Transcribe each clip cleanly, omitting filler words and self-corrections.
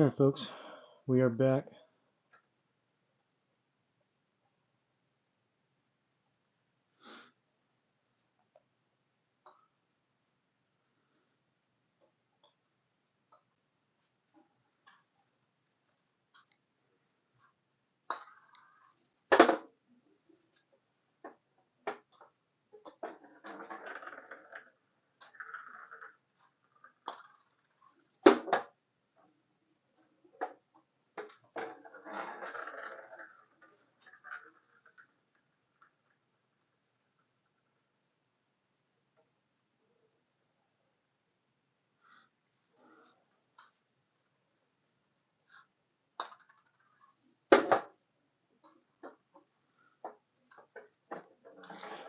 Alright folks, we are back.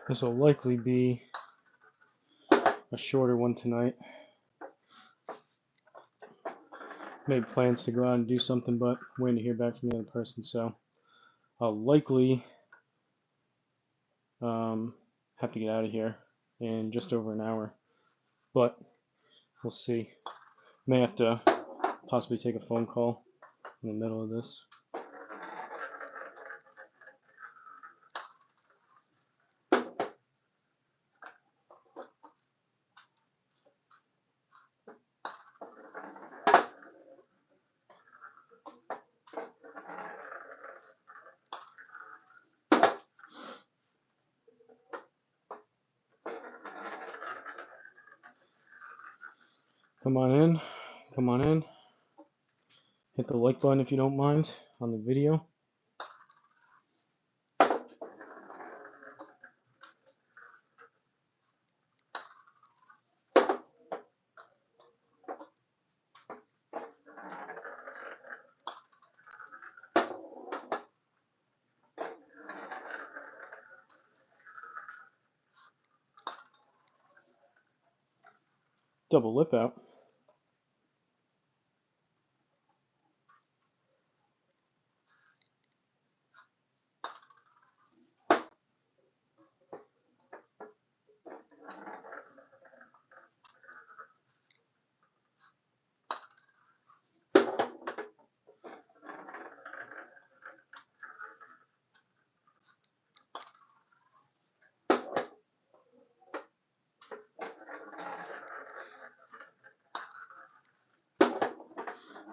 This will likely be a shorter one tonight. Made plans to go out and do something, but waiting to hear back from the other person, so I'll likely have to get out of here in just over an hour, but we'll see. May have to possibly take a phone call in the middle of this. Come on in, come on in. Hit the like button if you don't mind on the video. Double lip out.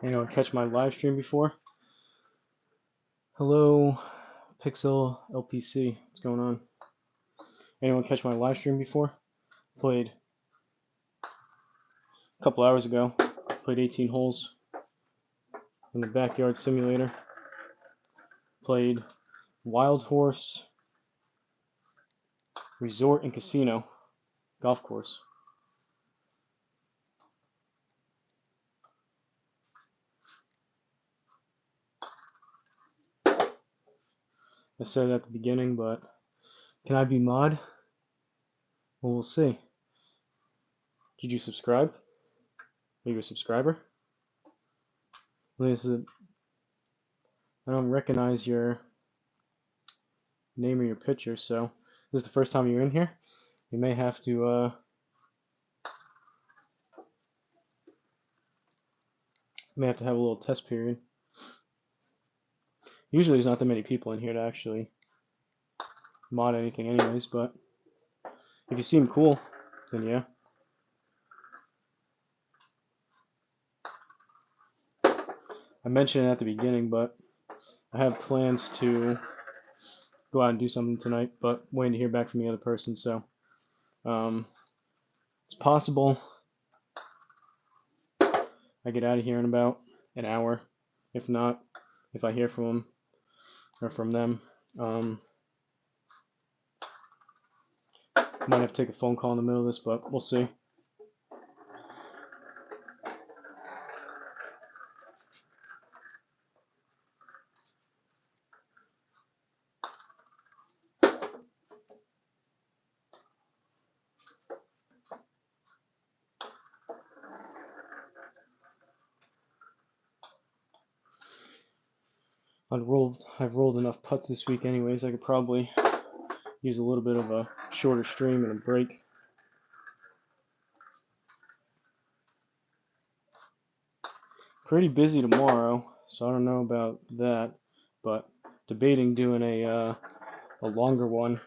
Anyone catch my live stream before? Hello, Pixel LPC. What's going on? Anyone catch my live stream before? Played a couple hours ago. Played 18 holes in the backyard simulator. Played Wild Horse Resort and Casino golf course. I said it at the beginning, but can I be mod? Well, we'll see. Did you subscribe? Are you a subscriber? This is I don't recognize your name or your picture, so this is the first time you're in here. You may have to have a little test period. Usually there's not that many people in here to actually mod anything anyways, but if you seem cool, then yeah. I mentioned it at the beginning, but I have plans to go out and do something tonight, but waiting to hear back from the other person, so it's possible I get out of here in about an hour. If not, if I hear from them or from them, might have to take a phone call in the middle of this, but we'll see. I've rolled enough putts this week anyways. I could probably use a little bit of a shorter stream and a break. pretty busy tomorrow, so I don't know about that, but debating doing a longer one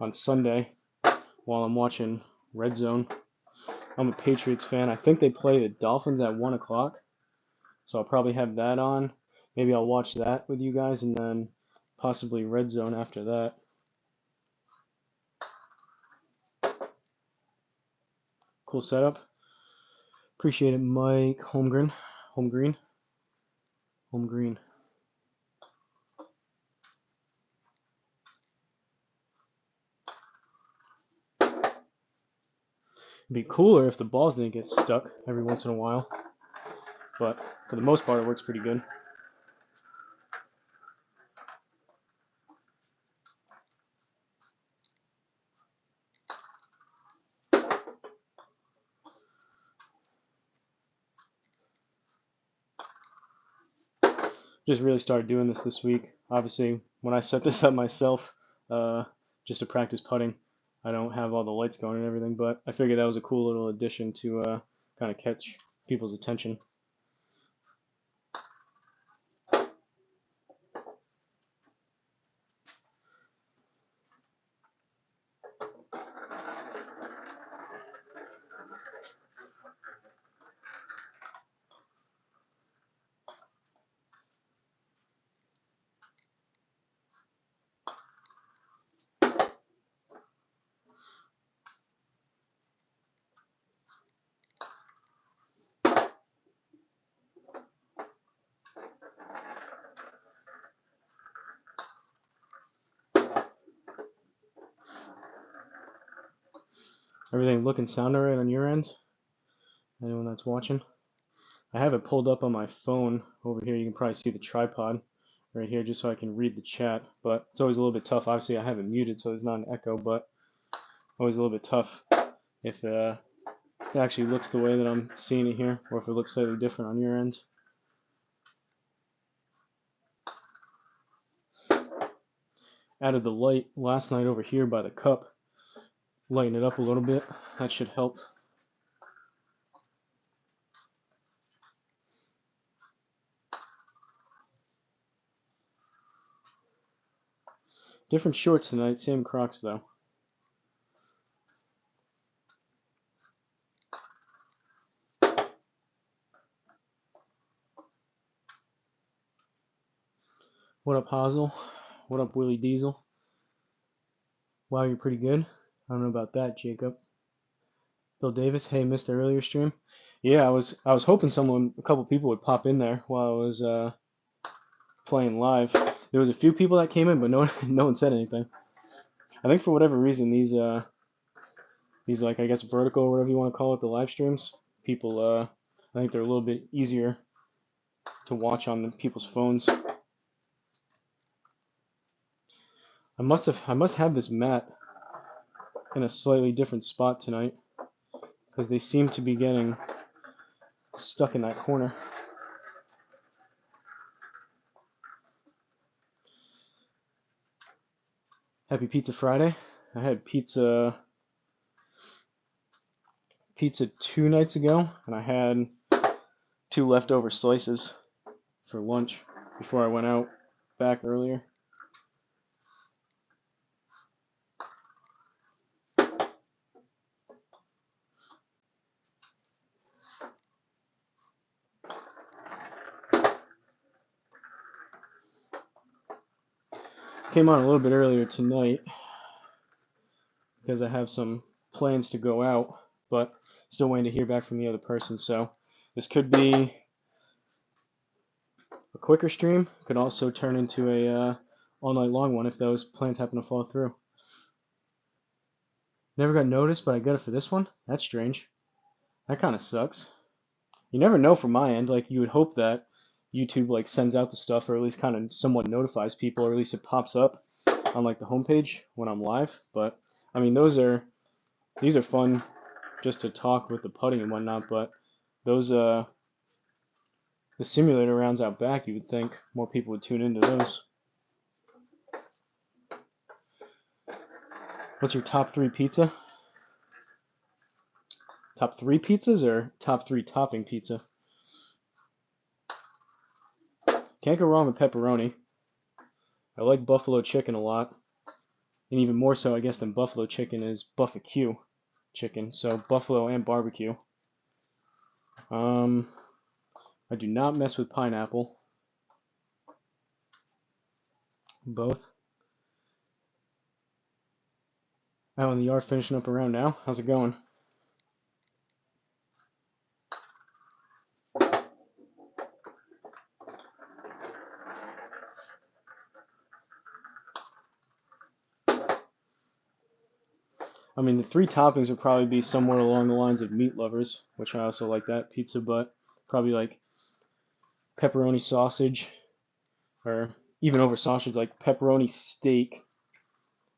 on Sunday while I'm watching Red Zone. I'm a Patriots fan. I think they play the Dolphins at 1 o'clock, so I'll probably have that on. Maybe I'll watch that with you guys and then possibly Red Zone after that. Cool setup. Appreciate it, Mike Holmgren. Holmgreen. Holmgreen. It'd be cooler if the balls didn't get stuck every once in a while, but for the most part, it works pretty good. Just really started doing this week. Obviously, when I set this up myself, just to practice putting, I don't have all the lights going and everything, but I figured that was a cool little addition to kind of catch people's attention. Everything looking sound alright on your end? Anyone that's watching? I have it pulled up on my phone over here. You can probably see the tripod right here just so I can read the chat, but it's always a little bit tough. Obviously, I have it muted so there's not an echo, but always a little bit tough if it actually looks the way that I'm seeing it here, or if it looks slightly different on your end. Added the light last night over here by the cup. Lighten it up a little bit. That should help. Different shorts tonight, same Crocs though. What up, Hosel? What up, Willie Diesel? Wow, you're pretty good. I don't know about that, Jacob. Bill Davis, hey, missed the earlier stream. Yeah, I was hoping a couple people would pop in there while I was playing live. There was a few people that came in, but no one said anything. I think for whatever reason these like I guess vertical or whatever you want to call it, the live streams, people I think they're a little bit easier to watch on the people's phones. I must have this mat in a slightly different spot tonight because they seem to be getting stuck in that corner. Happy Pizza Friday. I had pizza 2 nights ago, and I had 2 leftover slices for lunch before I went out back earlier. Came on a little bit earlier tonight because I have some plans to go out, but still waiting to hear back from the other person. So this could be a quicker stream. Could also turn into a all night long one if those plans happen to fall through. Never got noticed, but I got it for this one. That's strange. That kind of sucks. You never know from my end. Like you would hope that YouTube like sends out the stuff, or at least kind of somewhat notifies people, or at least it pops up on like the homepage when I'm live. But I mean, these are fun just to talk with the putting and whatnot. But those the simulator rounds out back, you would think more people would tune into those. What's your top 3 pizza? Top 3 pizzas or top 3 topping pizza? Can't go wrong with pepperoni. I like buffalo chicken a lot. And even more so, I guess, than buffalo chicken is barbecue chicken. So buffalo and barbecue. I do not mess with pineapple. Both. Out in the yard finishing up around now. How's it going? I mean, the three toppings would probably be somewhere along the lines of meat lovers, which I also like that pizza, but probably like pepperoni sausage, or even over sausage, like pepperoni steak,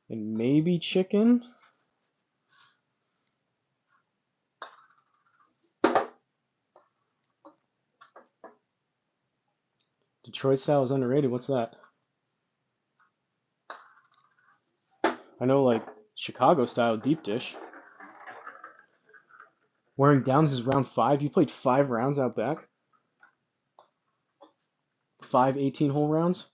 and maybe chicken. Detroit style is underrated. What's that? I know, like Chicago style deep dish. Wearing downs is round 5. You played 5 rounds out back? 5 18-hole rounds?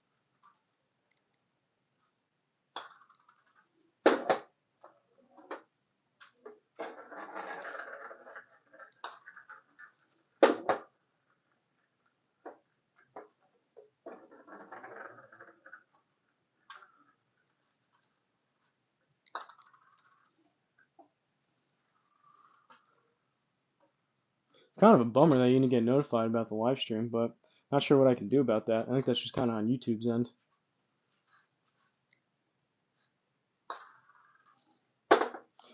It's kind of a bummer that you didn't get notified about the live stream, but not sure what I can do about that. I think that's just kind of on YouTube's end. I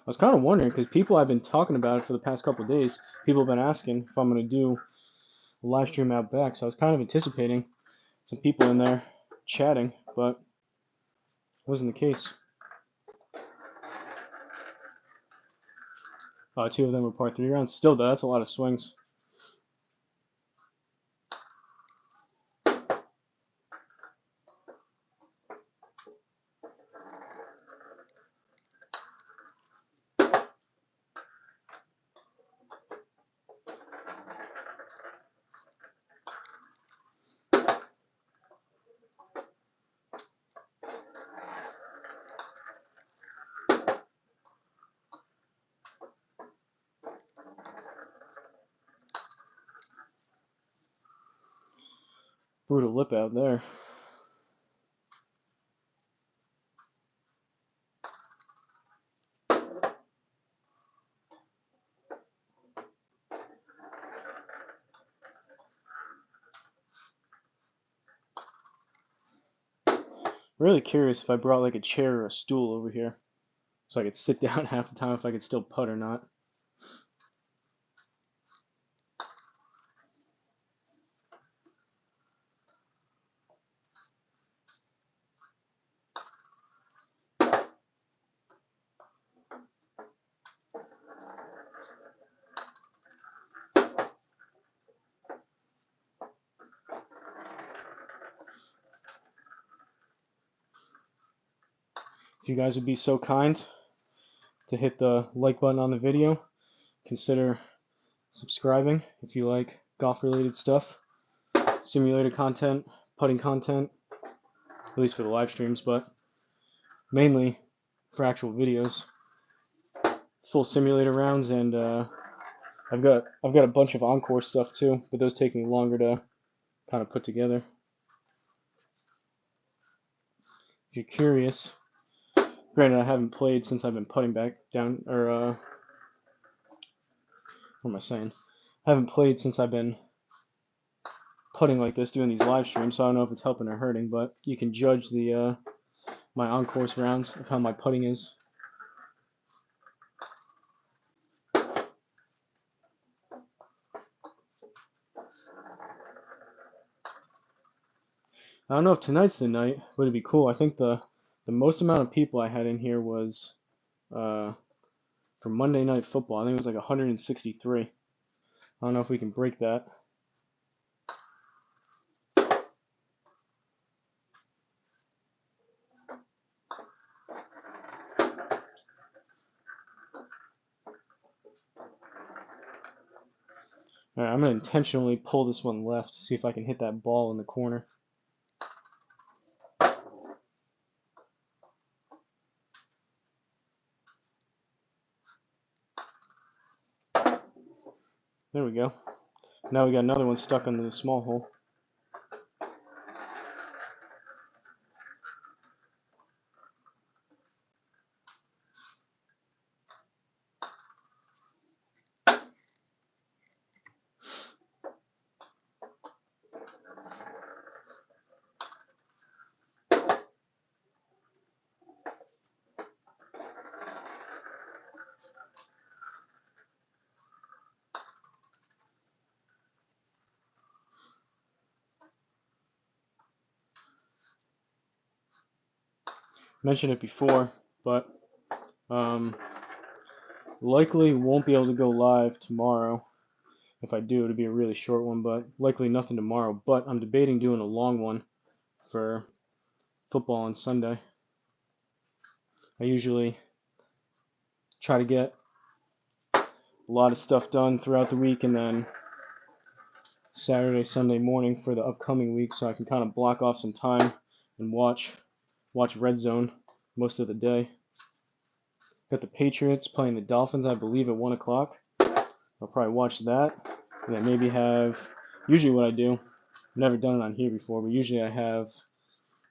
was kind of wondering because people have been talking about it for the past couple of days. People have been asking if I'm going to do a live stream out back, so I was kind of anticipating some people in there chatting, but it wasn't the case. 2 of them were par 3 rounds. Still, though, that's a lot of swings. Brutal lip out there. Really curious if I brought like a chair or a stool over here so I could sit down half the time if I could still putt or not. If you guys would be so kind to hit the like button on the video, consider subscribing if you like golf related stuff, simulator content, putting content, at least for the live streams, but mainly for actual videos. Full simulator rounds, and I've got a bunch of encore stuff too, but those take me longer to kind of put together. If you're curious, granted I haven't played since I've been putting back down, or what am I saying? I haven't played since I've been putting like this, doing these live streams, so I don't know if it's helping or hurting, but you can judge the my on-course rounds of how my putting is. I don't know if tonight's the night, but it'd be cool. I think the most amount of people I had in here was for Monday Night Football. I think it was like 163. I don't know if we can break that. Alright, I'm going to intentionally pull this one left to see if I can hit that ball in the corner. There we go. Now we got another one stuck under the small hole. Mentioned it before, but likely won't be able to go live tomorrow. If I do, it'll be a really short one, but likely nothing tomorrow. But I'm debating doing a long one for football on Sunday. I usually try to get a lot of stuff done throughout the week, and then Saturday, Sunday morning for the upcoming week, so I can kind of block off some time and watch Red Zone most of the day. Got the Patriots playing the Dolphins, I believe, at 1 o'clock. I'll probably watch that, and then maybe have, usually what I do, I've never done it on here before, but usually I have,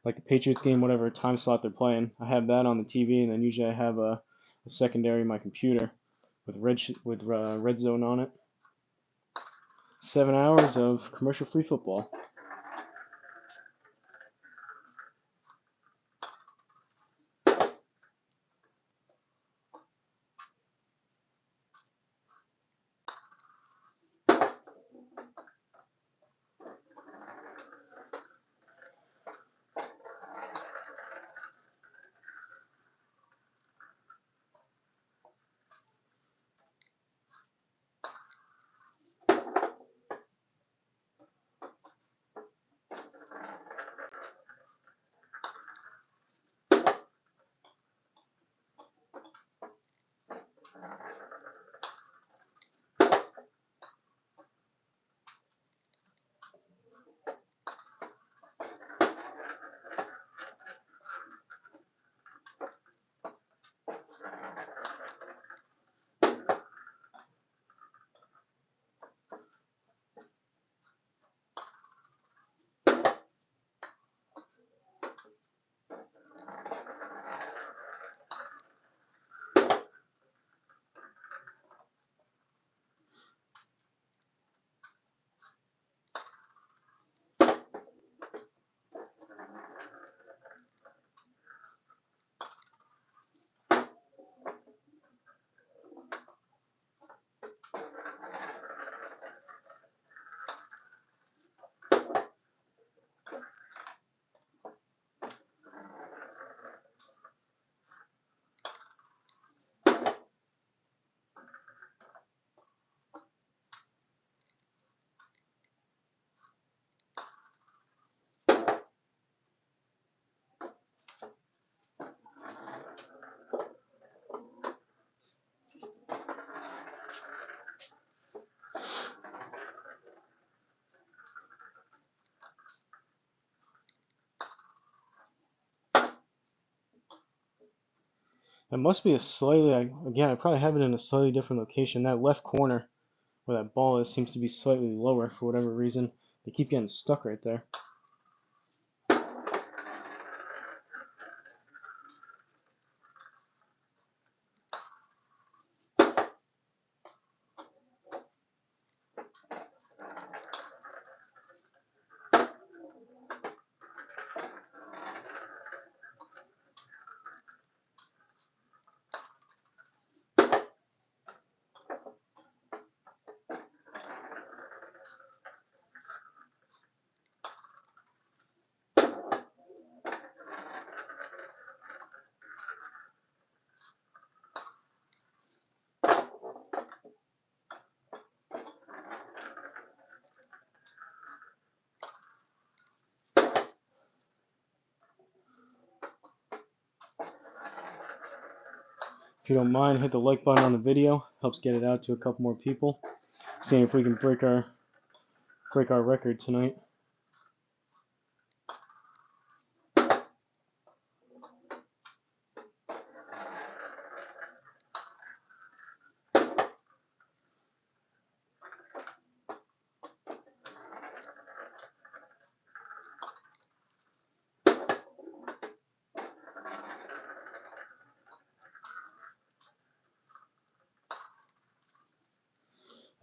like the Patriots game, whatever time slot they're playing, I have that on the TV, and then usually I have a secondary in my computer with Red Zone on it. 7 hours of commercial-free football. It must be a slightly, again, I probably have it in a slightly different location. That left corner where that ball is seems to be slightly lower for whatever reason. They keep getting stuck right there. If you don't mind, hit the like button on the video. Helps get it out to a couple more people. Seeing if we can break our record tonight.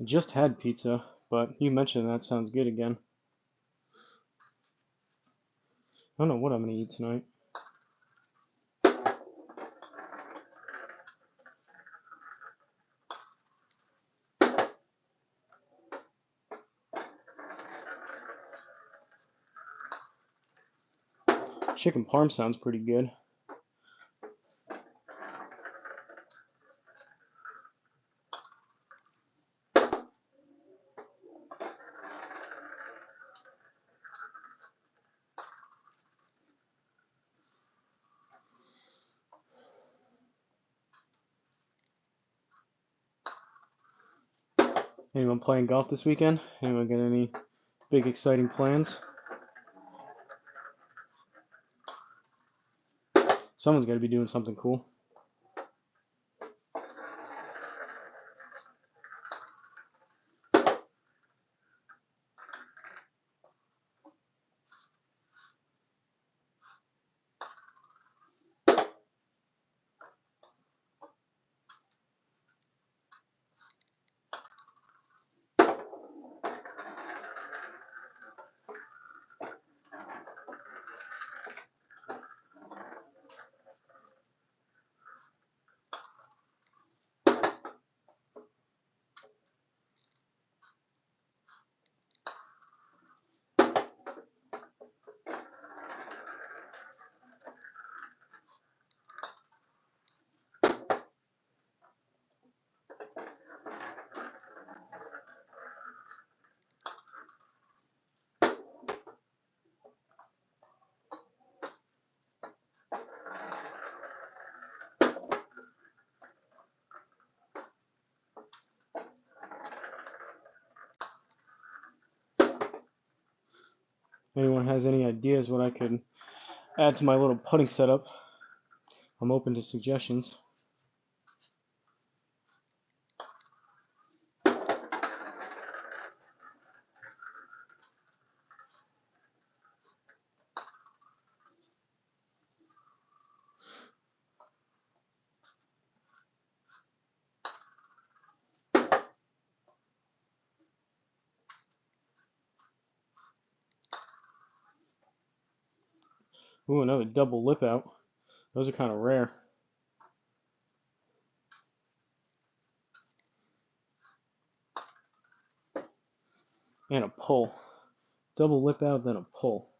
I just had pizza, but you mentioned that sounds good again. I don't know what I'm gonna eat tonight. Chicken parm sounds pretty good. Anyone playing golf this weekend? Anyone got any big exciting plans? Someone's got to be doing something cool. Anyone has any ideas what I could add to my little putting setup? I'm open to suggestions. Ooh, another double lip out. Those are kind of rare. And a pull. Double lip out, then a pull.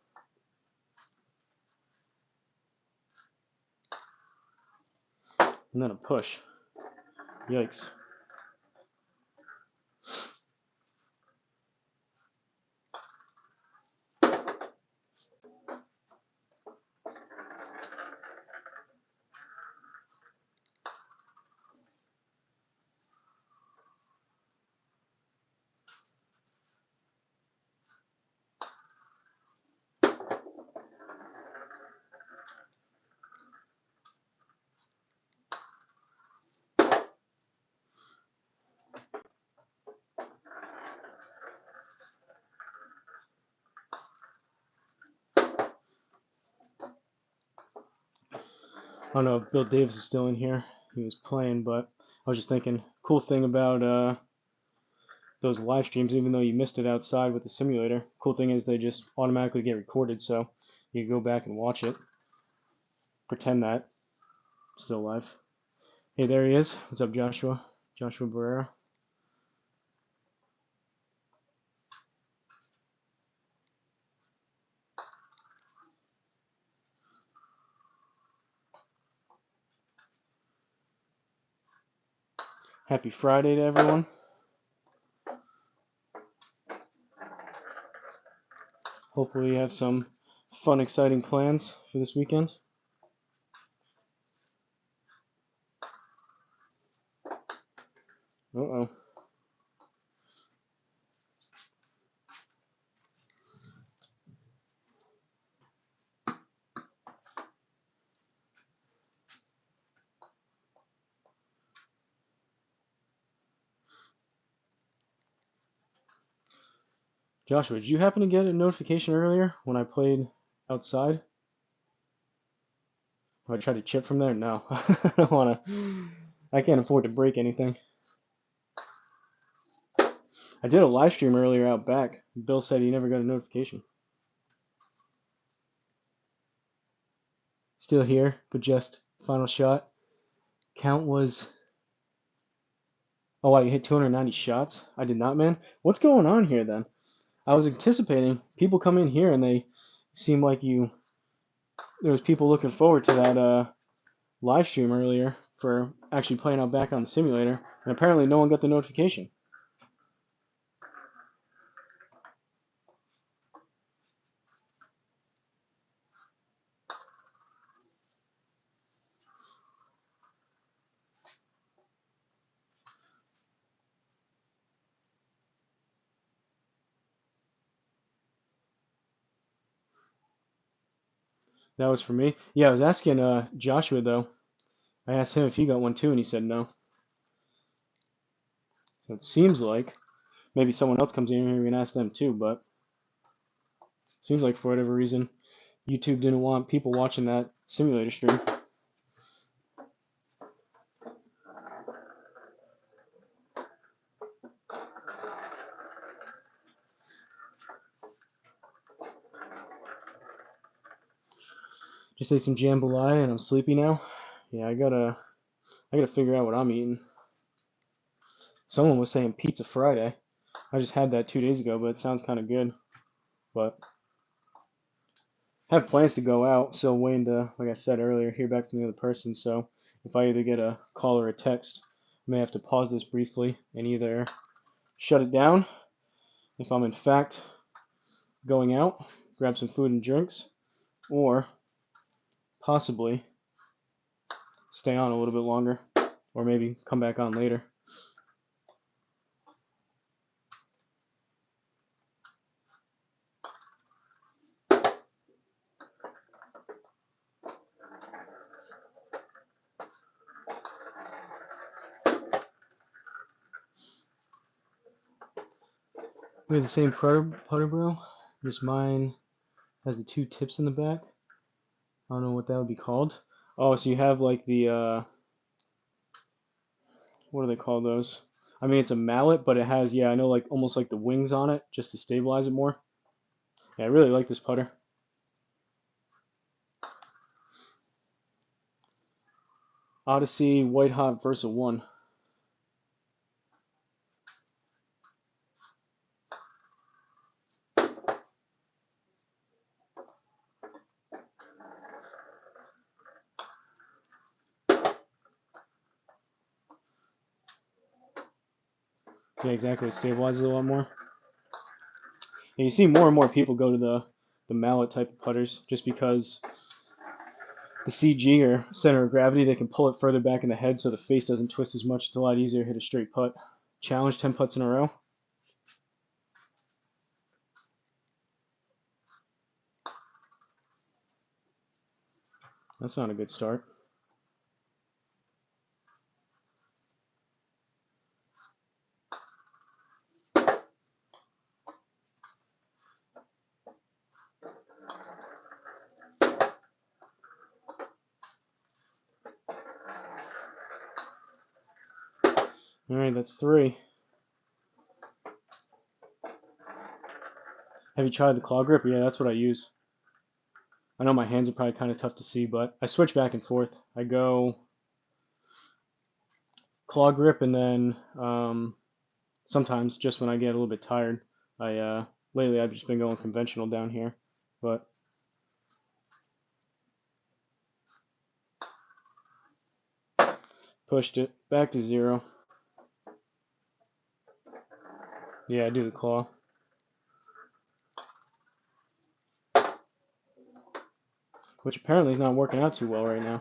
And then a push. Yikes. I don't know if Bill Davis is still in here. He was playing, but I was just thinking, cool thing about those live streams, even though you missed it outside with the simulator, cool thing is they just automatically get recorded, so you can go back and watch it. Pretend that still live. Hey, there he is. What's up, Joshua? Joshua Barrera. Happy Friday to everyone. Hopefully you have some fun, exciting plans for this weekend. Uh-oh. Joshua, did you happen to get a notification earlier when I played outside? Or I tried to chip from there? No. I don't want to. I can't afford to break anything. I did a live stream earlier out back. Bill said he never got a notification. Still here, but just final shot. Count was. Oh, wow, you hit 290 shots? I did not, man. What's going on here then? I was anticipating people come in here and they seem like there was people looking forward to that live stream earlier for actually playing out back on the simulator, and apparently no one got the notification. That was for me. Yeah, I was asking Joshua though. I asked him if he got one too, and he said no. So it seems like maybe someone else comes in here and we can ask them too, but it seems like for whatever reason YouTube didn't want people watching that simulator stream. Just ate some jambalaya and I'm sleepy now. Yeah, I gotta figure out what I'm eating. Someone was saying Pizza Friday. I just had that 2 days ago, but it sounds kind of good. But I have plans to go out, so waiting to, like I said earlier, hear back from the other person. So if I either get a call or a text, I may have to pause this briefly and either shut it down if I'm in fact going out, grab some food and drinks, or possibly stay on a little bit longer, or maybe come back on later. We have the same putter, bro. Just mine has the two tips in the back. I don't know what that would be called. Oh, so you have like the what do they call those? I mean, it's a mallet, but it has, yeah, I know, like almost like the wings on it, just to stabilize it more. Yeah, I really like this putter. Odyssey White Hot Versa 1. Yeah, exactly. It stabilizes a lot more. And you see more and more people go to the mallet type of putters just because the CG or center of gravity, they can pull it further back in the head so the face doesn't twist as much. It's a lot easier to hit a straight putt. Challenge 10 putts in a row. That's not a good start. All right, that's 3. Have you tried the claw grip? Yeah, that's what I use. I know my hands are probably kind of tough to see, but I switch back and forth. I go claw grip, and then sometimes just when I get a little bit tired, I lately I've just been going conventional down here, but pushed it back to 0. Yeah, I do the claw, which apparently is not working out too well right now.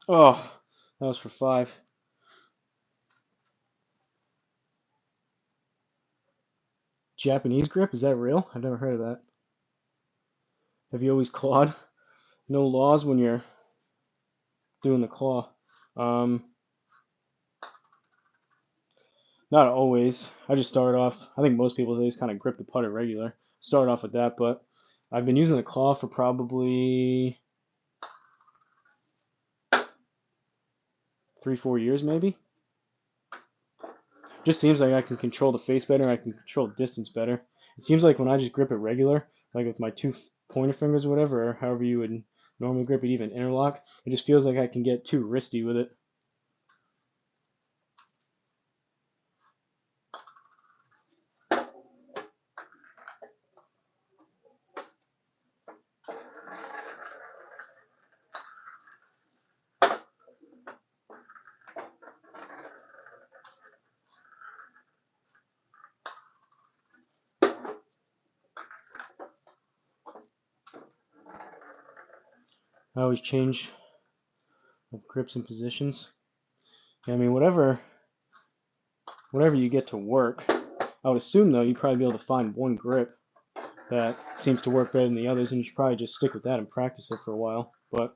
Oh, that was for 5. Japanese grip? Is that real? I've never heard of that. Have you always clawed? No laws when you're doing the claw. Not always. I just started off. I think most people just kind of grip the putter regular. Start off with that, but I've been using the claw for probably 3, 4 years maybe. Just seems like I can control the face better. I can control distance better. It seems like when I just grip it regular, like with my two pointer fingers or whatever, or however you would normally grip it, even interlock, it just feels like I can get too wristy with it. I always change grips and positions. I mean, whatever you get to work. I would assume though you'd probably be able to find one grip that seems to work better than the others, and you should probably just stick with that and practice it for a while. But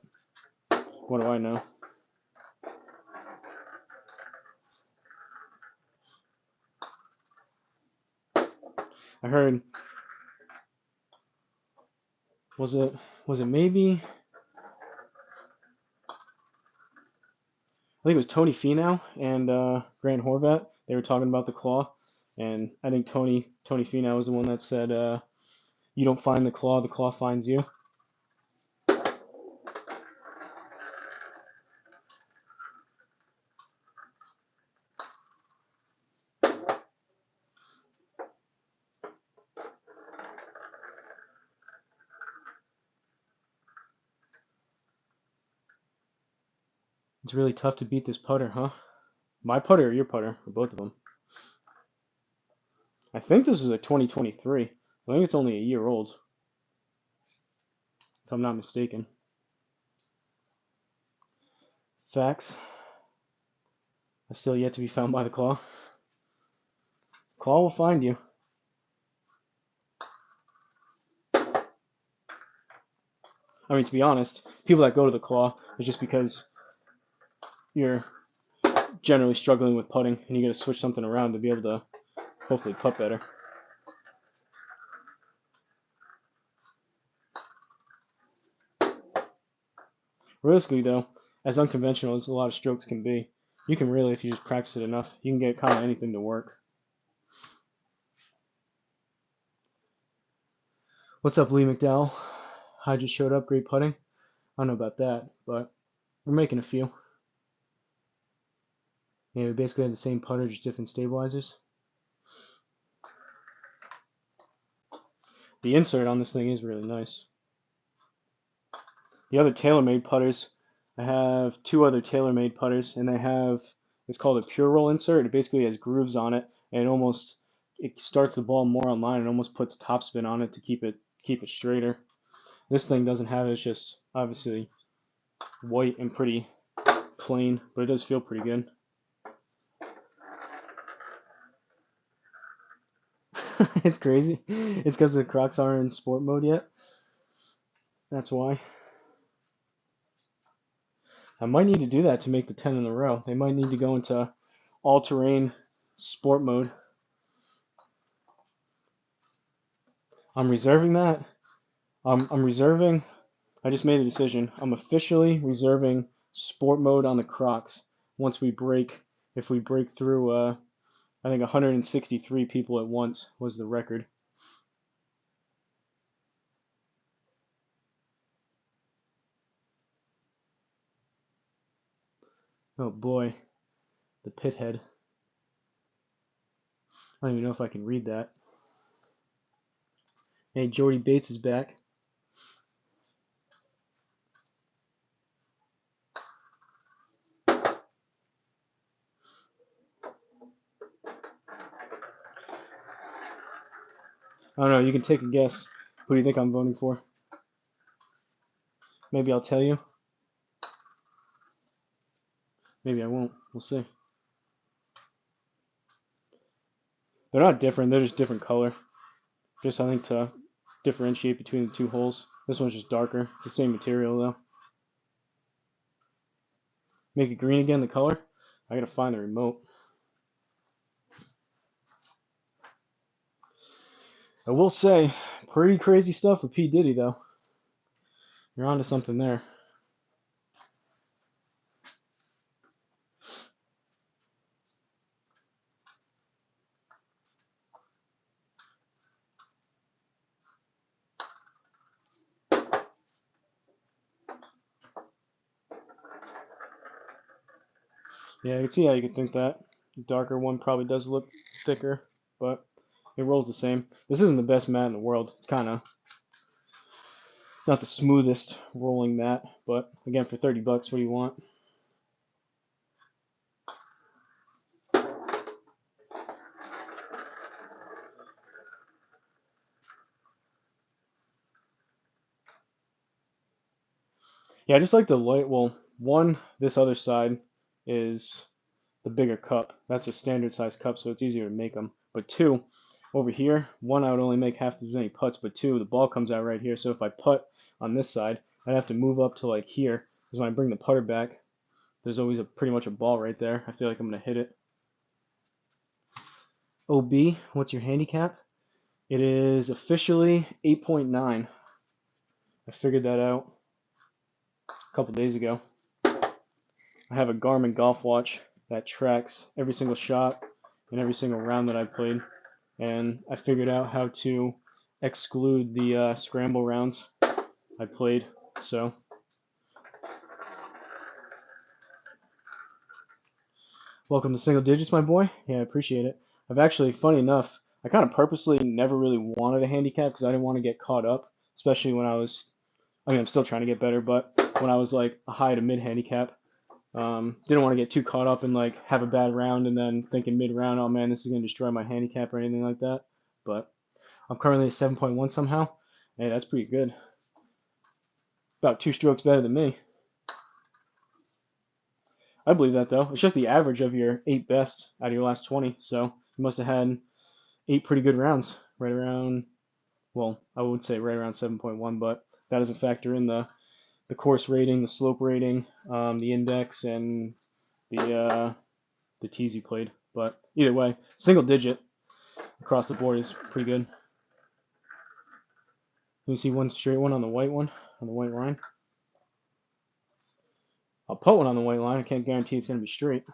what do I know? I heard was it maybe I think it was Tony Finau and Grant Horvat. They were talking about the claw, and I think Tony Finau was the one that said, "You don't find the claw finds you." It's really tough to beat this putter, huh? My putter or your putter, or both of them? I think this is a 2023. I think it's only a year old, if I'm not mistaken. Facts. I still yet to be found by the claw. Claw will find you. I mean, to be honest, people that go to the claw is just because you're generally struggling with putting and you got to switch something around to be able to hopefully putt better. Realistically, though, as unconventional as a lot of strokes can be, you can really, if you just practice it enough, you can get kind of anything to work. What's up, Lee McDowell? I just showed up, great putting. I don't know about that, but we're making a few. Yeah, we basically have the same putter, just different stabilizers. The insert on this thing is really nice. The other TaylorMade putters, I have two other TaylorMade putters, and they have, it's called a Pure Roll insert. It basically has grooves on it, and it starts the ball more on line and almost puts topspin on it to keep it straighter. This thing doesn't have it. It's just obviously white and pretty plain, but it does feel pretty good. It's crazy. It's because the Crocs aren't in sport mode yet. That's why. I might need to do that to make the 10 in a row. They might need to go into all-terrain sport mode. I'm reserving that. I'm reserving. I just made a decision. I'm officially reserving sport mode on the Crocs once we break. If we break through, I think 163 people at once was the record. Oh boy, the pit head. I don't even know if I can read that. Hey, Jordy Bates is back. I don't know, you can take a guess. Who do you think I'm voting for? Maybe I'll tell you. Maybe I won't. We'll see. They're not different, they're just different color. just I think to differentiate between the two holes. This one's just darker. It's the same material though. Make it green again, the color. I gotta find the remote. I will say, pretty crazy stuff with P. Diddy though. You're onto something there. Yeah, I can see how you could think that. The darker one probably does look thicker, but it rolls the same. This isn't the best mat in the world. It's kind of not the smoothest rolling mat, but again, for 30 bucks, what do you want? Yeah, I just like the light. Well, one, this other side is the bigger cup. That's a standard size cup, so it's easier to make them. But two, over here, one, I would only make half as many putts, but two, the ball comes out right here. So if I putt on this side, I'd have to move up to like here, because when I bring the putter back, there's always pretty much a ball right there. I feel like I'm going to hit it. OB, what's your handicap? It is officially 8.9. I figured that out a couple days ago. I have a Garmin golf watch that tracks every single shot and every single round that I played, and I figured out how to exclude the scramble rounds I played. So, welcome to single digits, my boy. Yeah, I appreciate it. I've actually, funny enough, I kind of purposely never really wanted a handicap because I didn't want to get caught up, especially when I was, I mean, I'm still trying to get better, but when I was like a high to mid handicap, didn't want to get too caught up and like have a bad round and then thinking mid round, oh man, this is going to destroy my handicap or anything like that. But I'm currently at 7.1 somehow. Hey, that's pretty good. About 2 strokes better than me. I believe that though. It's just the average of your 8 best out of your last 20. So you must have had 8 pretty good rounds, right around. Well, I would say right around 7.1, but that doesn't factor in the course rating, the slope rating, the index, and the tees you played. But either way, single digit across the board is pretty good. You see one straight one on the white line. I'll put one on the white line. I can't guarantee it's going to be straight.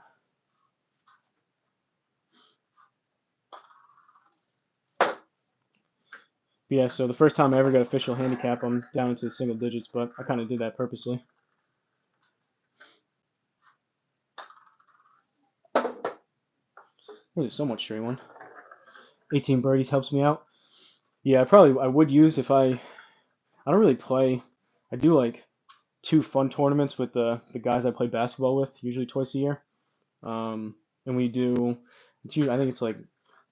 But yeah, so the first time I ever got official handicap, I'm down into the single digits, but I kind of did that purposely. There's so much straight one. 18 birdies helps me out. Yeah, I would use if I don't really play. I do like 2 fun tournaments with the guys I play basketball with, usually twice a year. And we do, it's usually, I think it's like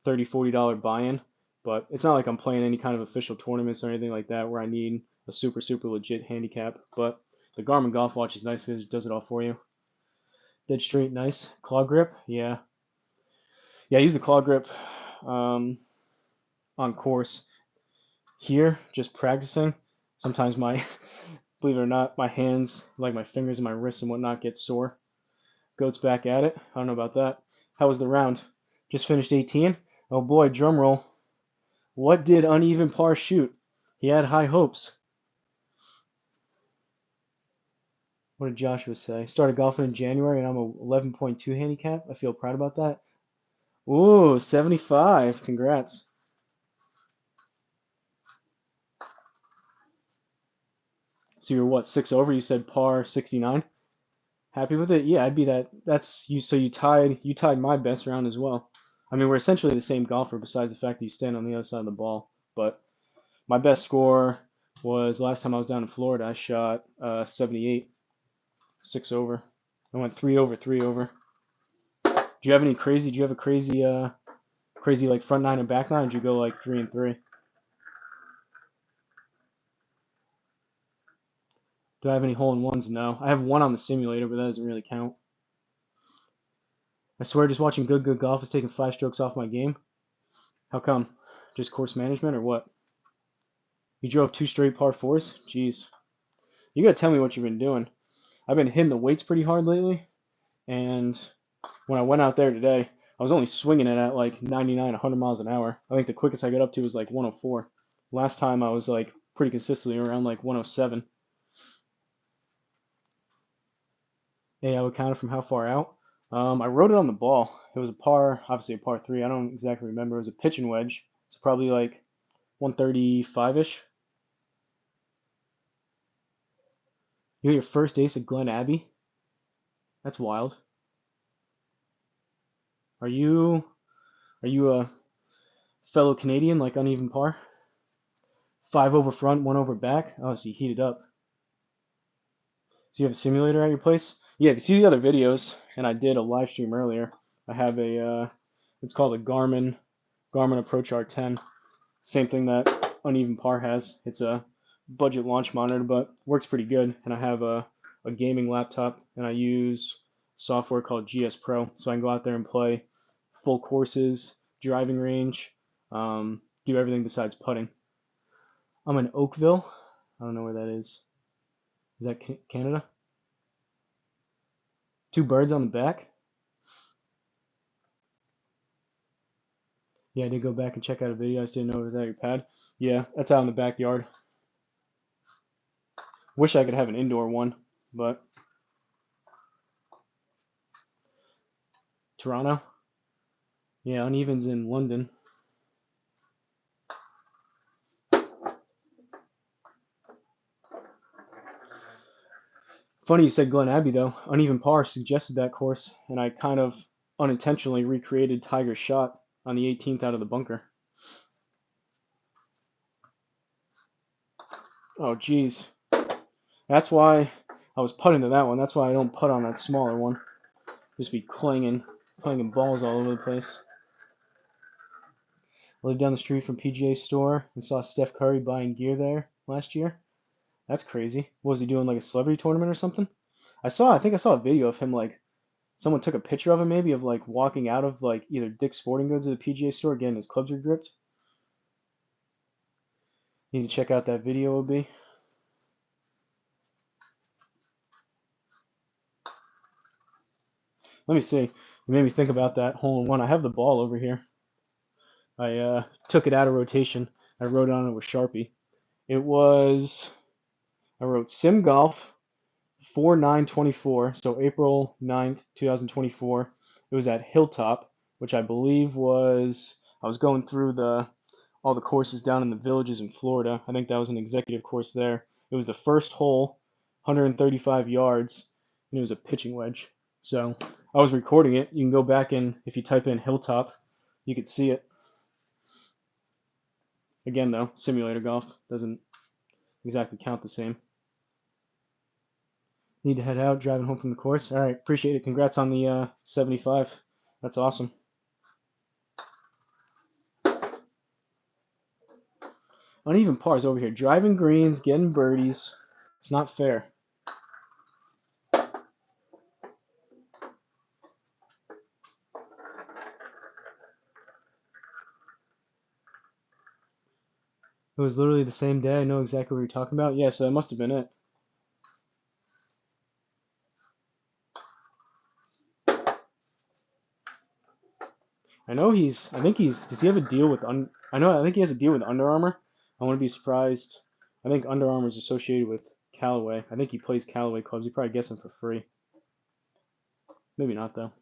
$30-$40 buy-in, but it's not like I'm playing any kind of official tournaments or anything like that where I need a super legit handicap. But the Garmin golf watch is nice because it does it all for you. Dead straight, nice. Claw grip, yeah. I use the claw grip on course. Here, just practicing. Sometimes believe it or not, my hands, like my fingers and my wrists and whatnot, get sore. Goat's back at it. I don't know about that. How was the round? Just finished 18. Oh boy, drum roll. What did uneven par shoot? He had high hopes. What did Joshua say? Started golfing in January and I'm a 11.2 handicap. I feel proud about that. Ooh, 75. Congrats. So you're what, 6 over? You said par 69. Happy with it? Yeah, I'd be that. That's you. So you tied my best round as well. I mean, we're essentially the same golfer besides the fact that you stand on the other side of the ball. But my best score was last time I was down in Florida. I shot 78, 6 over. I went 3 over, 3 over. Do you have any crazy? Do you have a crazy like front nine and back nine? Or did you go like 3 and 3? Do I have any hole in ones? No. I have one on the simulator, but that doesn't really count. I swear, just watching good golf is taking 5 strokes off my game. How come? Just course management or what? You drove 2 straight par 4s? Jeez. You gotta tell me what you've been doing. I've been hitting the weights pretty hard lately, and when I went out there today, I was only swinging it at like 99, 100 miles an hour. I think the quickest I got up to was like 104. Last time I was like pretty consistently around like 107. Hey, I would count it from how far out. I wrote it on the ball. It was a par, obviously a par 3. I don't exactly remember. It was a pitching wedge, so probably like 135-ish. You got your first ace at Glen Abbey? That's wild. Are you a fellow Canadian like uneven par? 5 over front, 1 over back. Oh, so you heated up. So you have a simulator at your place? Yeah, if you see the other videos, and I did a live stream earlier, I have it's called a Garmin Approach R10. Same thing that Uneven Par has. It's a budget launch monitor, but works pretty good. And I have a gaming laptop, and I use software called GS Pro, so I can go out there and play full courses, driving range, do everything besides putting. I'm in Oakville. I don't know where that is. Is that Canada? 2 birds on the back? Yeah, I did go back and check out a video. I just didn't know it was at your pad. Yeah, that's out in the backyard. Wish I could have an indoor one, but Toronto? Yeah, Uneven's in London. Funny you said Glen Abbey, though. Uneven Par suggested that course, and I kind of unintentionally recreated Tiger's shot on the 18th out of the bunker. Oh, geez. That's why I was putting to that one. That's why I don't putt on that smaller one. Just be clanging balls all over the place. I lived down the street from PGA store and saw Steph Curry buying gear there last year. That's crazy. What was he doing, like a celebrity tournament or something? I think I saw a video of him, like, someone took a picture of him maybe of like walking out of like either Dick's Sporting Goods or the PGA store getting his clubs regripped. Need to check out that video, OB. Let me see. You made me think about that hole in one. I have the ball over here. I took it out of rotation. I wrote on it with Sharpie. It was, I wrote Sim Golf 4/9/24, so April 9th, 2024. It was at Hilltop, which I believe was, I was going through all the courses down in the villages in Florida. I think that was an executive course there. It was the first hole, 135 yards, and it was a pitching wedge. So I was recording it. You can go back and if you type in Hilltop, you could see it. Again, though, simulator golf doesn't exactly count the same. Need to head out, driving home from the course. All right, appreciate it. Congrats on the 75. That's awesome. Uneven pars over here. Driving greens, getting birdies. It's not fair. It was literally the same day. I know exactly what you're talking about. Yes, that must have been it. I think does he have a deal with, I think he has a deal with Under Armour. I wouldn't be surprised. I think Under Armour is associated with Callaway. I think he plays Callaway clubs. He probably gets them for free. Maybe not, though.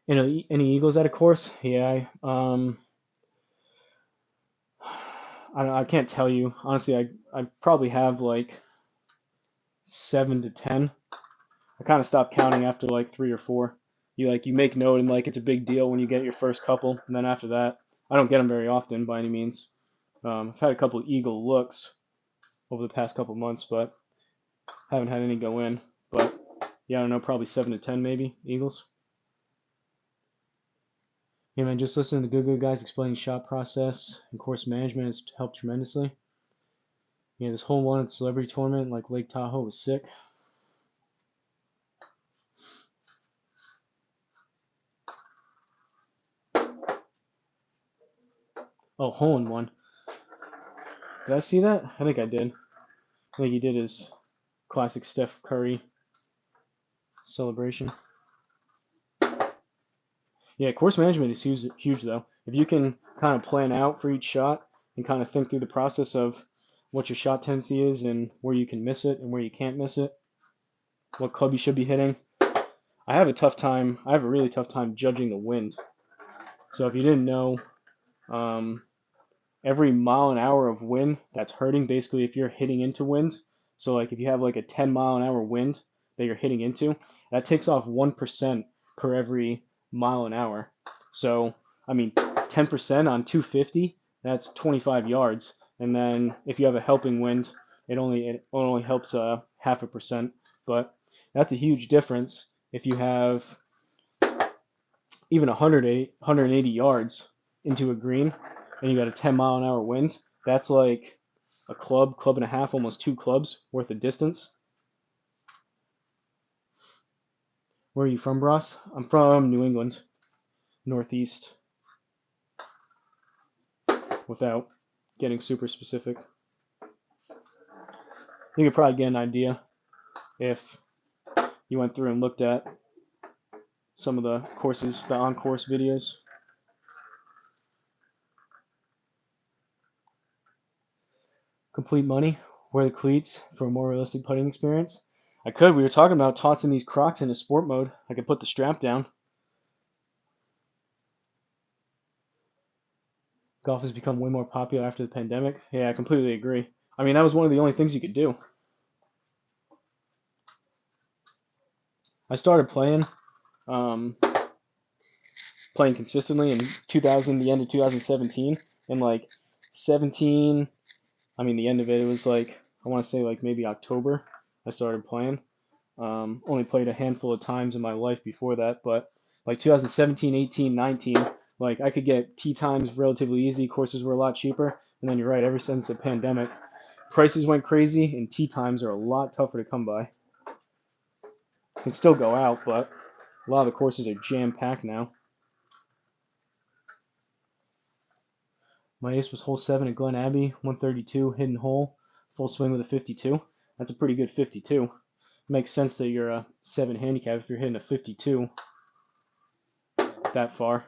Any Eagles at a course? Yeah. I can't tell you. Honestly, I probably have like 7 to 10. I kind of stopped counting after like 3 or 4. You make note and like it's a big deal when you get your first couple, and then after that, I don't get them very often by any means. I've had a couple Eagle looks over the past couple months, but haven't had any go in. But yeah, I don't know, probably 7 to 10 maybe Eagles. Yeah, man, just listening to the good guys explaining shot process and course management has helped tremendously. Yeah, this whole one at the celebrity tournament like Lake Tahoe was sick. Oh, hole in one. Did I see that? I think I did. I think he did his classic Steph Curry celebration. Yeah, course management is huge though. If you can kind of plan out for each shot and kind of think through the process of what your shot tendency is and where you can miss it and where you can't miss it, what club you should be hitting. I have a really tough time judging the wind. So if you didn't know, um, every mile an hour of wind that's hurting, basically if you're hitting into wind, so like if you have like a 10-mile-an-hour wind that you're hitting into, that takes off 1% per every mile an hour. So I mean 10% on 250, that's 25 yards. And then if you have a helping wind, it only helps 0.5%, but that's a huge difference. If you have even 180 yards into a green and you got a 10-mile-an-hour wind, that's like a club and a half, almost two clubs worth of distance. Where are you from, Ross? I'm from New England, Northeast, without getting super specific. You could probably get an idea if you went through and looked at some of the courses, the on-course videos. Complete money, wear the cleats for a more realistic putting experience. I could. We were talking about tossing these Crocs into sport mode. I could put the strap down. Golf has become way more popular after the pandemic. Yeah, I completely agree. I mean, that was one of the only things you could do. I started um, playing consistently in 2000, the end of 2017, and like 17. I mean, the end of it was like I want to say like maybe October. I started playing. Only played a handful of times in my life before that, but like 2017, 18, 19, like I could get tee times relatively easy. Courses were a lot cheaper, and then you're right. Ever since the pandemic, prices went crazy, and tee times are a lot tougher to come by. You can still go out, but a lot of the courses are jam packed now. My ace was hole 7 at Glen Abbey, 132, hidden hole, full swing with a 52. That's a pretty good 52. It makes sense that you're a 7 handicap if you're hitting a 52 that far.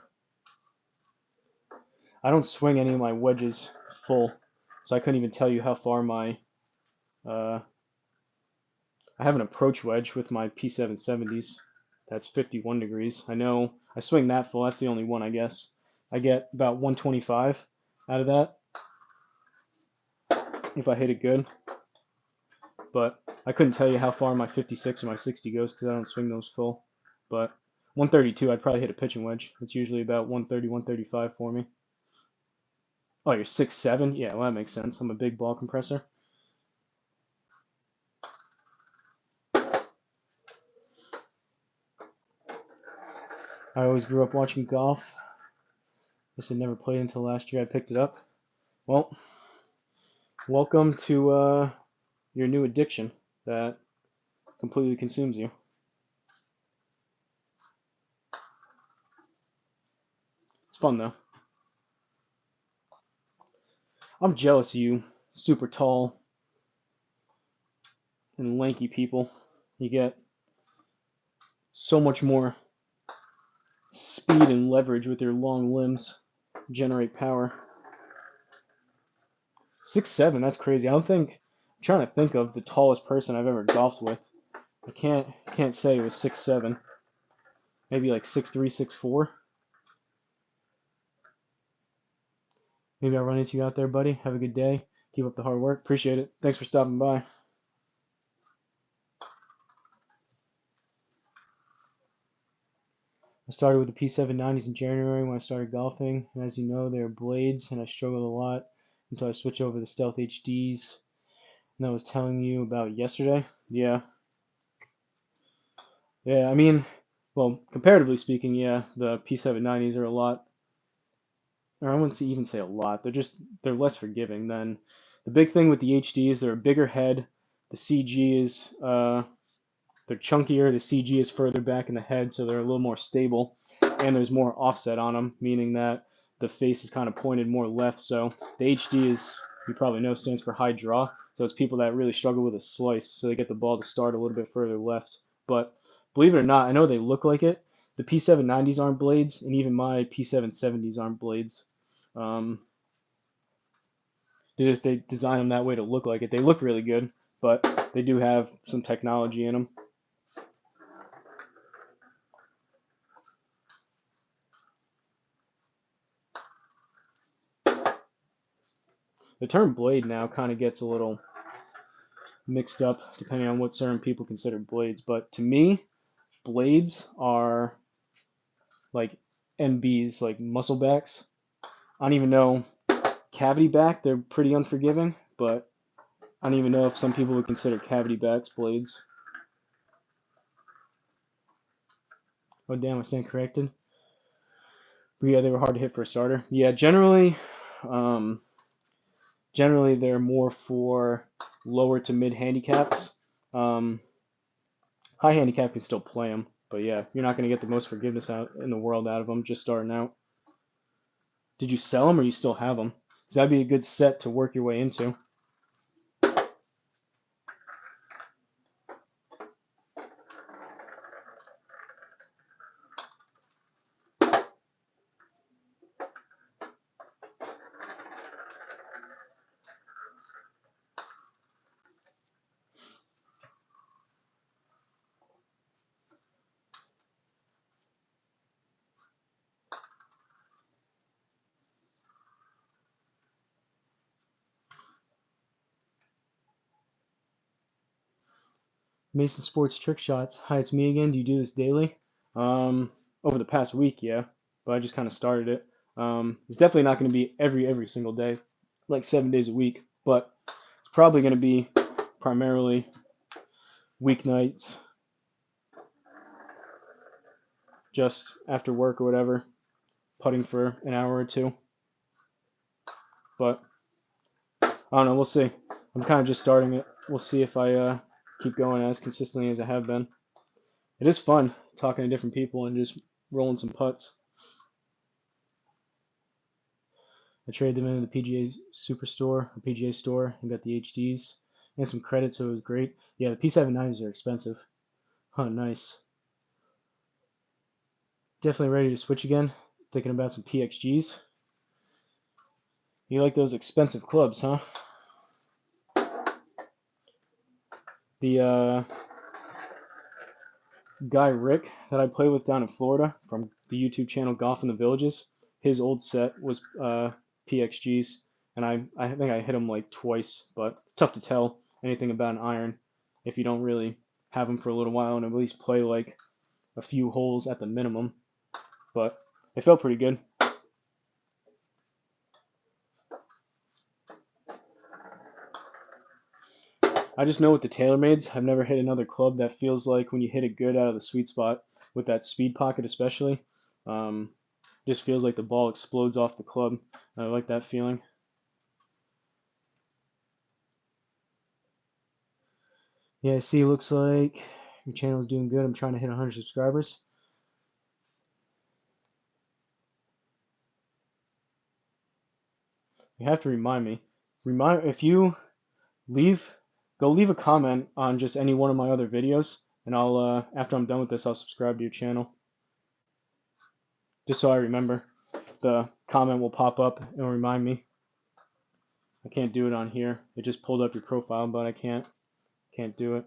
I don't swing any of my wedges full, so I couldn't even tell you how far my. I have an approach wedge with my P770s. That's 51 degrees. I know I swing that full. That's the only one, I guess. I get about 125 out of that if I hit it good. But I couldn't tell you how far my 56 or my 60 goes because I don't swing those full. But 132, I'd probably hit a pitching wedge. It's usually about 130, 135 for me. Oh, you're 6'7"? Yeah, well, that makes sense. I'm a big ball compressor. I always grew up watching golf. Guess I never played until last year I picked it up. Well, welcome to your new addiction that completely consumes you. It's fun though. I'm jealous of you, super tall and lanky people. You get so much more speed and leverage with your long limbs, generate power. 6'7", that's crazy. I'm trying to think of the tallest person I've ever golfed with. I can't say it was 6'7". Maybe like 6'3", 6'4". Maybe I'll run into you out there, buddy. Have a good day. Keep up the hard work. Appreciate it. Thanks for stopping by. I started with the P790s in January when I started golfing, and as you know, they're blades, and I struggled a lot until I switched over to the Stealth HDs. And I was telling you about yesterday. Yeah, I mean, well, comparatively speaking, yeah, the P790s are a lot, or I wouldn't even say a lot. They're less forgiving than the big thing with the HDs. They're a bigger head. The CG is they're chunkier. The CG is further back in the head, so they're a little more stable, and there's more offset on them, meaning that the face is kind of pointed more left. So the HD is, you probably know, stands for high draw. So it's people that really struggle with a slice, so they get the ball to start a little bit further left. But believe it or not, I know they look like it. The P790s aren't blades, and even my P770s aren't blades. They design them that way to look like it. They look really good, but they do have some technology in them. The term blade now kind of gets a little mixed up depending on what certain people consider blades, but to me, blades are like MBs, like muscle backs. I don't even know, cavity back, they're pretty unforgiving, but I don't even know if some people would consider cavity backs blades. Oh damn, I stand corrected. But yeah, they were hard to hit for a starter. Yeah, um, generally they're more for lower to mid handicaps. High handicap can still play them, but yeah, you're not going to get the most forgiveness out in the world out of them just starting out. Did you sell them or you still have them? Because that'd be a good set to work your way into. Mason Sports Trick Shots. Hi, it's me again. Do you do this daily? Over the past week, yeah, but I just kind of started it. It's definitely not going to be every single day, like 7 days a week, but it's probably going to be primarily weeknights, just after work or whatever, putting for an hour or two. But I don't know. We'll see. I'm kind of just starting it. We'll see if I keep going as consistently as I have been. It is fun talking to different people and just rolling some putts. I traded them into the PGA Superstore, or PGA Store, and got the HDs and some credit, so it was great. Yeah, the P790s are expensive. Huh, nice. Definitely ready to switch again. Thinking about some PXGs. You like those expensive clubs, huh? The guy Rick that I play with down in Florida from the YouTube channel Golf in the Villages, his old set was PXGs, and I think I hit him like twice, but it's tough to tell anything about an iron if you don't really have them for a little while and at least play like a few holes at the minimum. But it felt pretty good. I just know with the TaylorMades, I've never hit another club that feels like when you hit it good out of the sweet spot with that speed pocket, especially. Um, just feels like the ball explodes off the club. I like that feeling. Yeah, see, looks like your channel is doing good. I'm trying to hit 100 subscribers. You have to remind me. If you leave, go leave a comment on just any one of my other videos, and I'll after I'm done with this, I'll subscribe to your channel. Just so I remember. The comment will pop up and remind me. I can't do it on here. It just pulled up your profile, but I can't do it.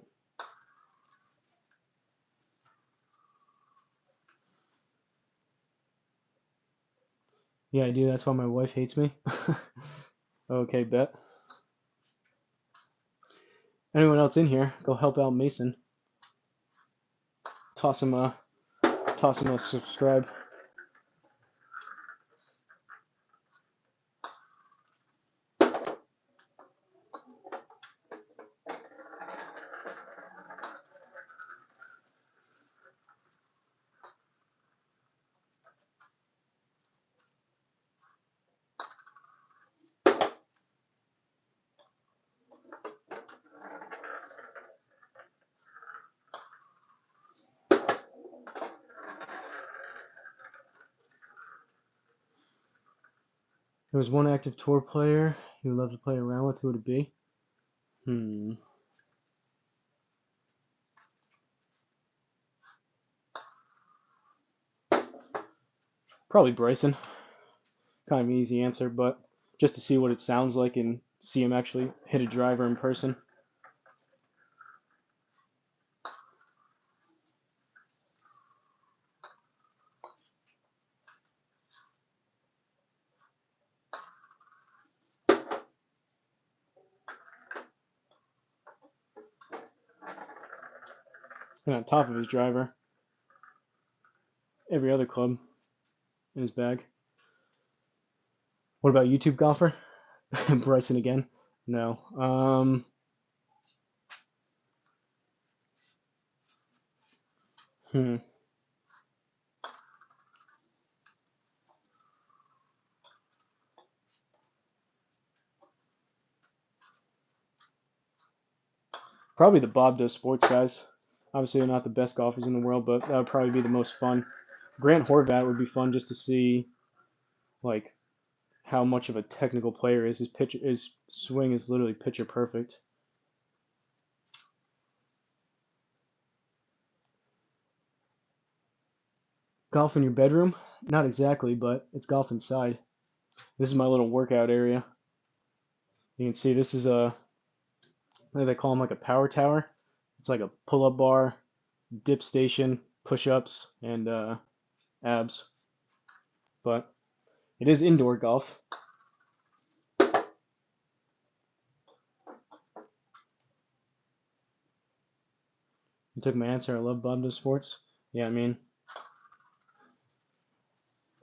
Yeah, I do. That's why my wife hates me. Okay, bet. Anyone else in here, go help out Mason. Toss him a subscribe. there was one active tour player you would love to play around with, who would it be? Probably Bryson. Kind of an easy answer, but just to see what it sounds like and see him actually hit a driver in person. And on top of his driver, every other club in his bag. What about YouTube golfer? Bryson again? No. Hmm. Probably the Bob Does Sports guys. Obviously, they're not the best golfers in the world, but that would probably be the most fun. Grant Horvat would be fun just to see, like, how much of a technical player is. His swing is literally picture perfect. Golf in your bedroom? Not exactly, but it's golf inside. This is my little workout area. You can see this is they call them like a power tower. It's like a pull-up bar, dip station, push-ups, and abs. But it is indoor golf. You took my answer. I love Bob Does Sports. Yeah, I mean,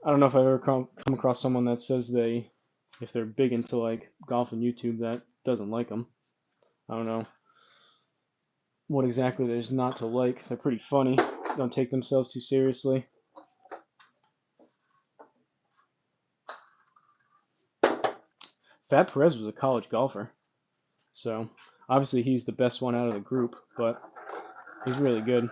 I don't know if I've ever come across someone that says if they're big into like golf and YouTube, that doesn't like them. I don't know what exactly there's not to like. They're pretty funny. Don't take themselves too seriously. Fat Perez was a college golfer, so obviously he's the best one out of the group, but he's really good.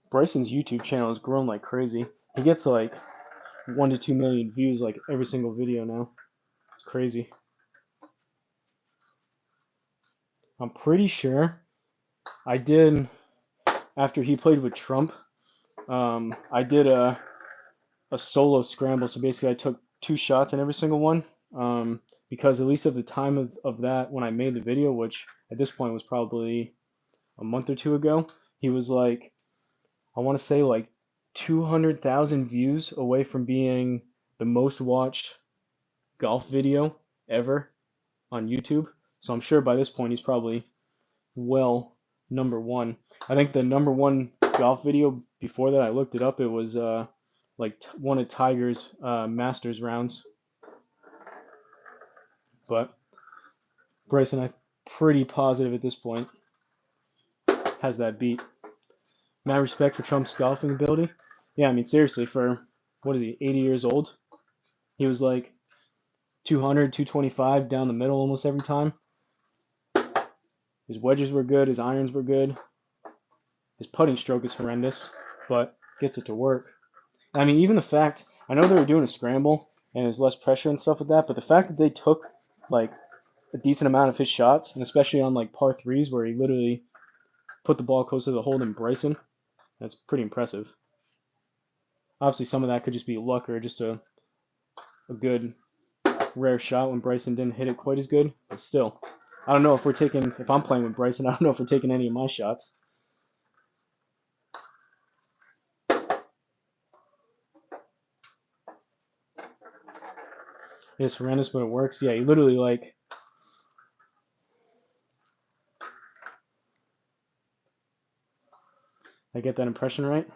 Bryson's YouTube channel has grown like crazy. He gets like 1 to 2 million views like every single video now. It's crazy. I'm pretty sure I did after he played with Trump. I did a solo scramble. So basically, I took 2 shots in every single one. Because at least at the time of that when I made the video, which at this point was probably a month or two ago, he was like, I want to say like 200,000 views away from being the most watched golf video ever on YouTube. So I'm sure by this point he's probably well #1. I think the #1 golf video before that, I looked it up, it was like one of Tiger's Masters rounds. But Bryson, I'm pretty positive at this point, has that beat. Mad respect for Trump's golfing ability. Yeah, I mean, seriously, for, what is he, 80 years old? He was like 200, 225 down the middle almost every time. His wedges were good, his irons were good. His putting stroke is horrendous, but gets it to work. I mean, even the fact, I know they were doing a scramble and there's less pressure and stuff with that, but the fact that they took like a decent amount of his shots, and especially on like par threes where he literally put the ball closer to the hole than Bryson, that's pretty impressive. Obviously, some of that could just be luck or just a good rare shot when Bryson didn't hit it quite as good, but still. I don't know if I'm playing with Bryson, I don't know if we're taking any of my shots. It's horrendous, but it works. Yeah, he literally like, I get that impression right?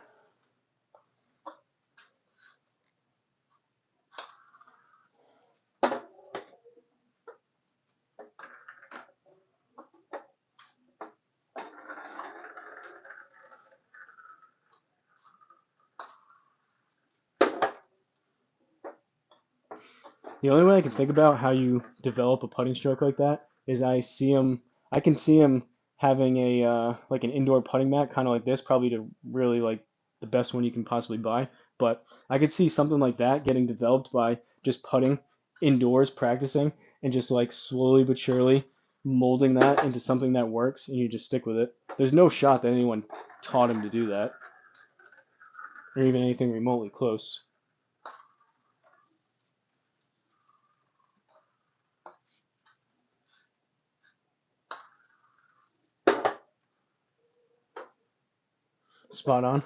The only way I can think about how you develop a putting stroke like that is I can see him having a like an indoor putting mat, kind of like this, probably to really like the best one you can possibly buy. But I could see something like that getting developed by just putting indoors, practicing, and just like slowly but surely molding that into something that works, and you just stick with it. There's no shot that anyone taught him to do that, or even anything remotely close. Spot on.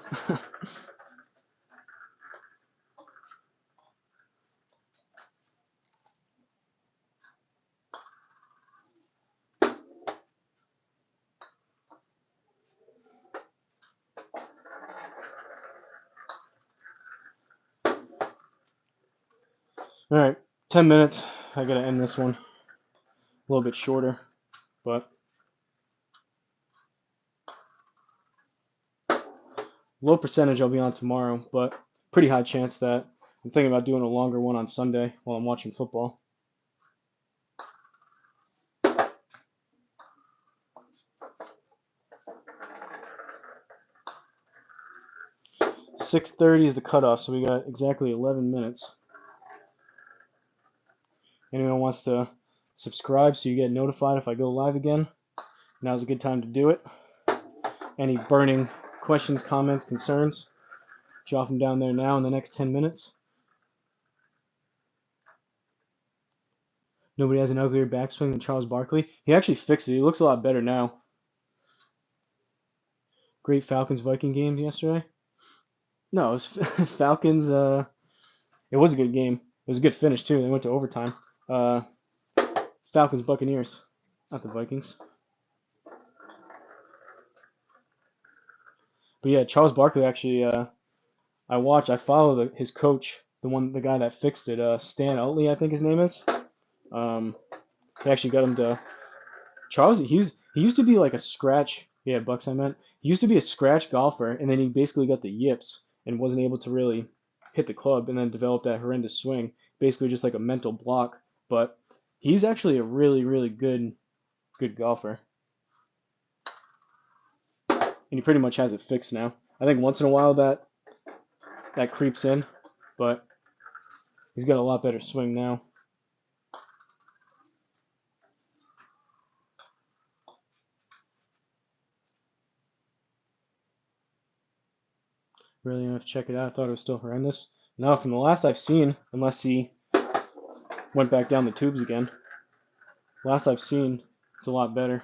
All right, 10 minutes. I gotta end this one. A little bit shorter, but low percentage I'll be on tomorrow, but pretty high chance that I'm thinking about doing a longer one on Sunday while I'm watching football. 6:30 is the cutoff, so we got exactly 11 minutes. Anyone wants to subscribe so you get notified if I go live again, now's a good time to do it. Any burning questions, comments, concerns, drop them down there now in the next 10 minutes. Nobody has an uglier backswing than Charles Barkley. He actually fixed it. He looks a lot better now. Great Falcons-Viking game yesterday. No, it was Falcons. It was a good game. It was a good finish too. They went to overtime. Uh, Falcons Buccaneers, not the Vikings. But yeah, Charles Barkley actually. I follow his coach, the guy that fixed it. Stan Utley, I think his name is. Um, they actually got him to Charles. He used to be like a scratch. Yeah, Bucks. I meant he used to be a scratch golfer, and then he basically got the yips and wasn't able to really hit the club, and then developed that horrendous swing. Basically, just like a mental block. But he's actually a really good golfer, and he pretty much has it fixed now. I think once in a while that creeps in, but he's got a lot better swing now. Really gonna have to check it out. I thought it was still horrendous. No, from the last I've seen, unless he went back down the tubes again, last I've seen, it's a lot better.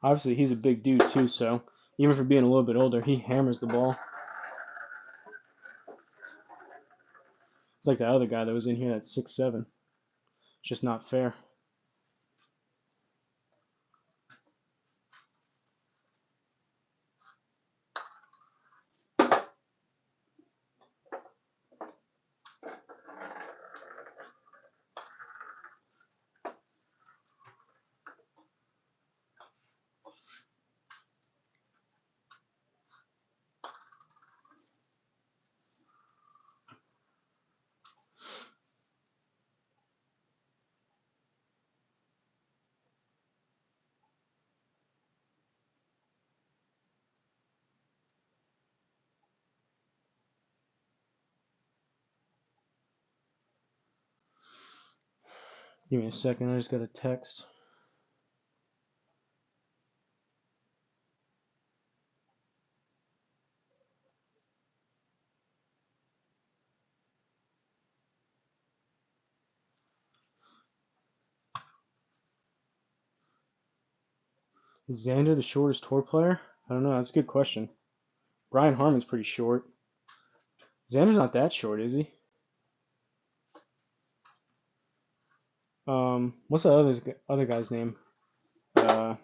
Obviously, he's a big dude too, so even for being a little bit older, he hammers the ball. It's like that other guy that was in here that's 6'7". It's just not fair. Give me a second, I just got a text. Is Xander the shortest tour player? I don't know, that's a good question. Brian Harmon's pretty short. Xander's not that short, is he? What's the other guy's name? Uh,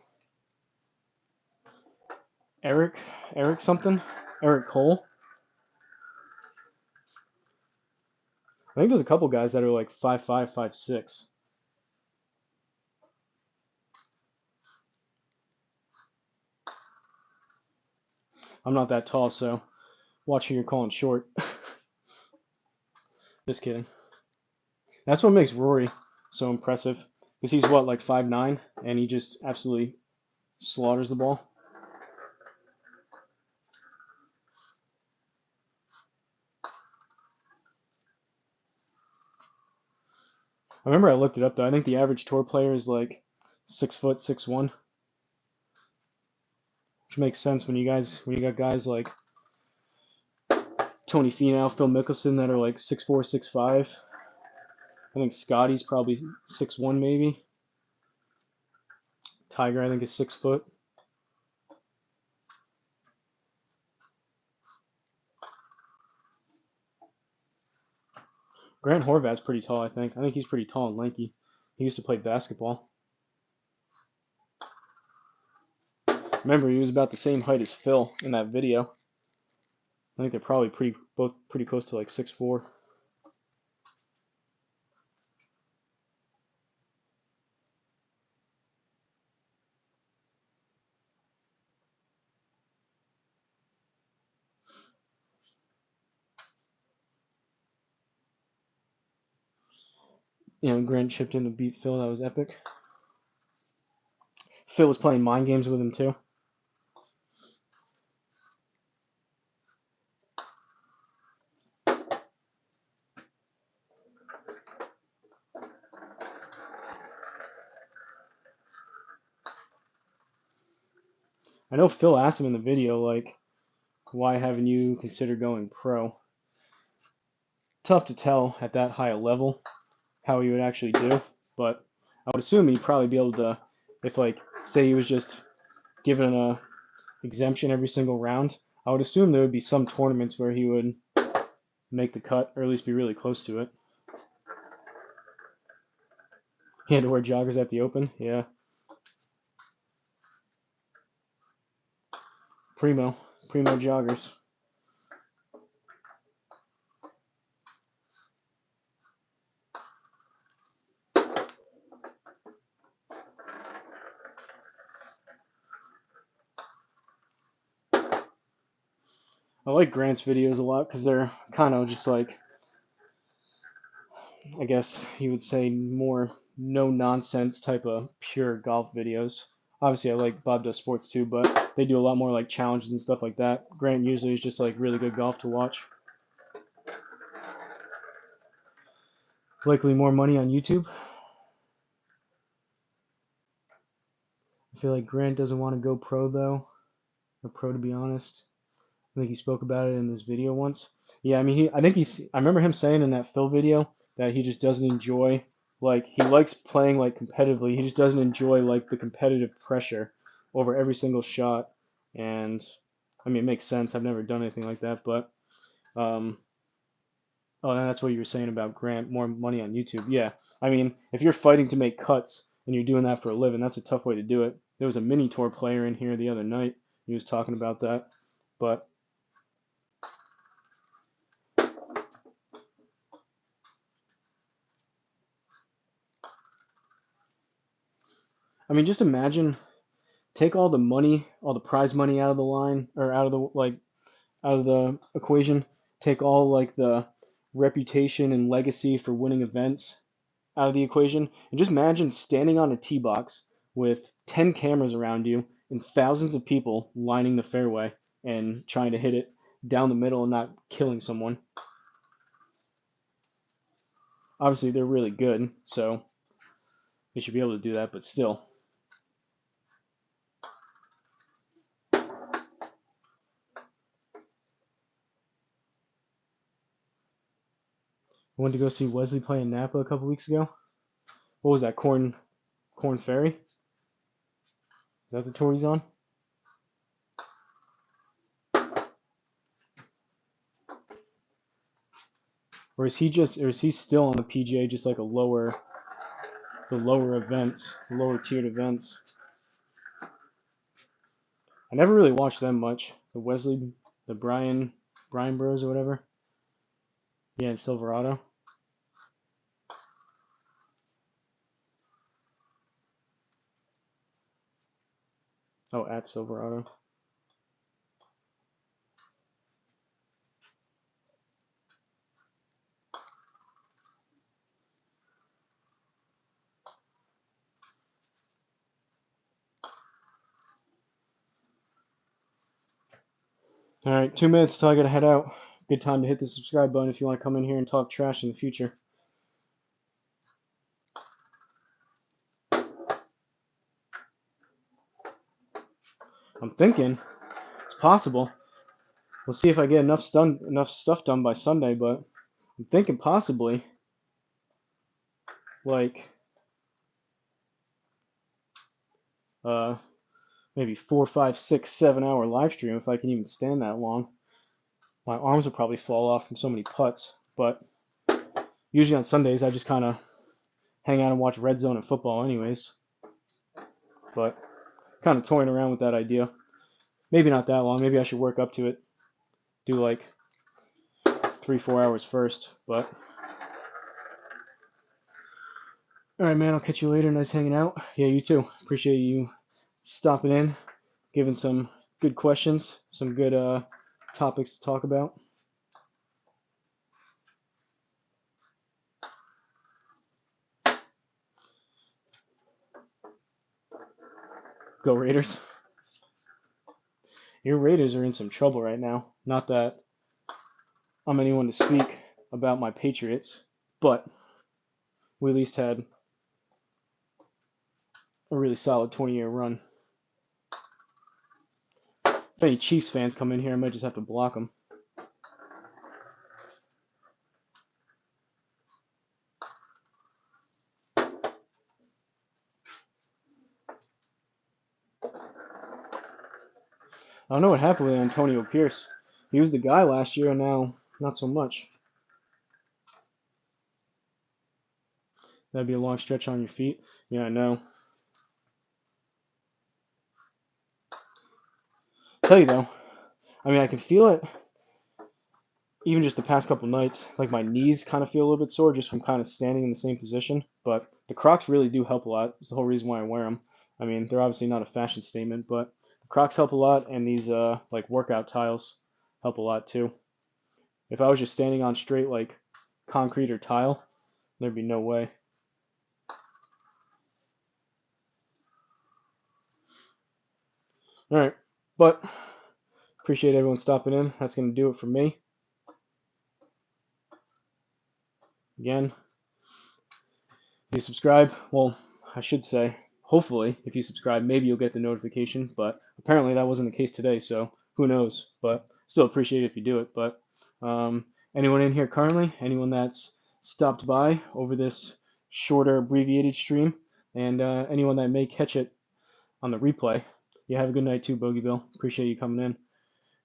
Eric, Eric something, Eric Cole. I think there's a couple guys that are like 5'5", 5'6". I'm not that tall, so watch who you're calling short. Just kidding. That's what makes Rory so impressive. Because he's what, like 5'9", and he just absolutely slaughters the ball. I remember I looked it up though. I think the average tour player is like 6', 6'1", which makes sense when you got guys like Tony Finau, Phil Mickelson that are like 6'4", 6'5". I think Scotty's probably 6'1", maybe. Tiger, I think, is 6 foot. Grant Horvat's pretty tall, I think. I think he's pretty tall and lanky. He used to play basketball. Remember, he was about the same height as Phil in that video. I think they're probably both pretty close to like 6'4". Grant chipped in to beat Phil. That was epic. Phil was playing mind games with him too. I know Phil asked him in the video, like, why haven't you considered going pro? Tough to tell at that high a level how he would actually do, but I would assume he'd probably be able to, if like, say he was just given a exemption every single round, I would assume there would be some tournaments where he would make the cut, or at least be really close to it. He had to wear joggers at the Open, yeah. Primo joggers. I like Grant's videos a lot because they're kind of just like, I guess you would say, more no nonsense type of pure golf videos. Obviously, I like Bob Does Sports too, but they do a lot more like challenges and stuff like that. Grant usually is just like really good golf to watch. Likely more money on YouTube. I feel like Grant doesn't want to go pro though, or pro to be honest. I think he spoke about it in this video once. Yeah, I mean, I remember him saying in that Phil video that he just doesn't enjoy, like, he likes playing like competitively. He just doesn't enjoy like the competitive pressure over every single shot. And I mean, it makes sense. I've never done anything like that, but um, oh, and that's what you were saying about Grant, more money on YouTube. Yeah, I mean, if you're fighting to make cuts and you're doing that for a living, that's a tough way to do it. There was a mini tour player in here the other night. He was talking about that, but I mean, just imagine, take all the money, all the prize money out of the line, or out of the equation. Take all like the reputation and legacy for winning events out of the equation, and just imagine standing on a tee box with 10 cameras around you and thousands of people lining the fairway and trying to hit it down the middle and not killing someone. Obviously, they're really good, so they should be able to do that, but still. I went to go see Wesley play in Napa a couple weeks ago. What was that, Corn Ferry? Is that the tour he's on? Or is he still on the PGA, just like the lower events, lower tiered events? I never really watched them much. The Wesley, the Brian Bros or whatever. Yeah, and Silverado. Oh, at Silverado. Alright, 2 minutes till I gotta head out. Good time to hit the subscribe button if you want to come in here and talk trash in the future. I'm thinking it's possible. We'll see if I get enough stuff done by Sunday, but I'm thinking possibly like uh maybe 4, 5, 6, 7 hour live stream if I can even stand that long. My arms will probably fall off from so many putts, but usually on Sundays I just kind of hang out and watch Red Zone and football anyways. But kind of toying around with that idea. Maybe not that long. Maybe I should work up to it. Do like 3, 4 hours first. But all right, man. I'll catch you later. Nice hanging out. Yeah, you too. Appreciate you stopping in, giving some good questions, some good topics to talk about. Go Raiders. Your Raiders are in some trouble right now. Not that I'm anyone to speak about my Patriots, but we at least had a really solid 20-year run. If any Chiefs fans come in here, I might just have to block them. I don't know what happened with Antonio Pierce. He was the guy last year, and now not so much. That'd be a long stretch on your feet. Yeah, I know. I'll tell you though, I mean, I can feel it even just the past couple nights. Like my knees kind of feel a little bit sore just from kind of standing in the same position. But the Crocs really do help a lot. It's the whole reason why I wear them. I mean, they're obviously not a fashion statement, but the Crocs help a lot, and these like workout tiles help a lot too. If I was just standing on straight like concrete or tile, there'd be no way. All right, but appreciate everyone stopping in. That's going to do it for me. Again, if you subscribe, well, I should say, hopefully, if you subscribe, maybe you'll get the notification, but apparently that wasn't the case today, so who knows, but still appreciate it if you do it. But anyone in here currently, anyone that's stopped by over this shorter abbreviated stream, and anyone that may catch it on the replay, you have a good night too, Bogey Bill. Appreciate you coming in.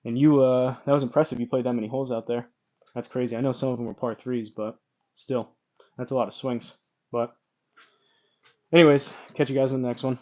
And you, that was impressive. You played that many holes out there. That's crazy. I know some of them were par threes, but still, that's a lot of swings. But anyways, catch you guys in the next one.